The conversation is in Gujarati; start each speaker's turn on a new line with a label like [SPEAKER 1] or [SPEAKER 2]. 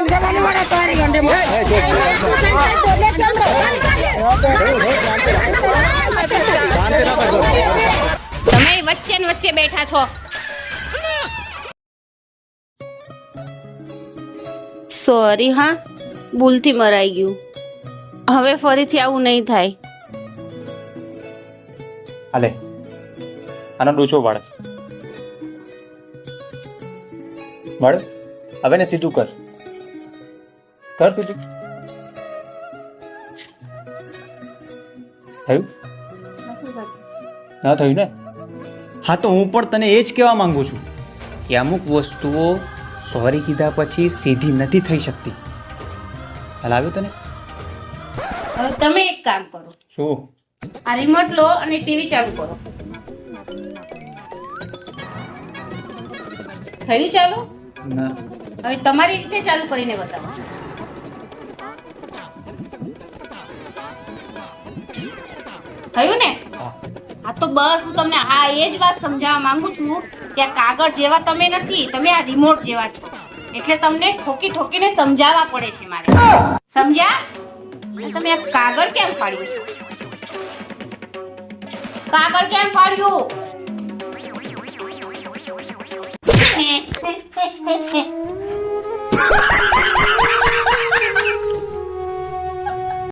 [SPEAKER 1] તમે વચ્ચે ને વચ્ચે બેઠા છો. સોરી હા, ભૂલથી મરાઈ ગયું. હવે ફરીથી આવું નહીં થાય.
[SPEAKER 2] હાલે આનો ડૂચો વાળ હવે ને સીધું કર સીધું. થયું ના થયું ને? હા તો હું પણ તને એ જ કહેવા માંગુ છું કે અમુક વસ્તુઓ સોરી કીધા પછી સીધી નથી થઈ શકતી. હાલ આવ્યું તને?
[SPEAKER 1] હવે તમે એક કામ કરો.
[SPEAKER 2] શું?
[SPEAKER 1] આ રિમોટ લો અને ટીવી ચાલુ કરો. થયું ચાલુ?
[SPEAKER 2] ના.
[SPEAKER 1] હવે તમારી રીતે ચાલુ કરીને બતાવો. થયું ને? હા તો બસ હું તમને આ એ જ વાત સમજાવવા માંગુ છું કે આ કાગળ જેવા તમે નથી, તમે આ રિમોટ જેવા છો. એટલે તમને ઠોકી ઠોકીને સમજાવવા પડે છે મારે. સમજ્યા? તમે આ કાગળ કેમ ફાડ્યું? કાગળ કેમ ફાડ્યું?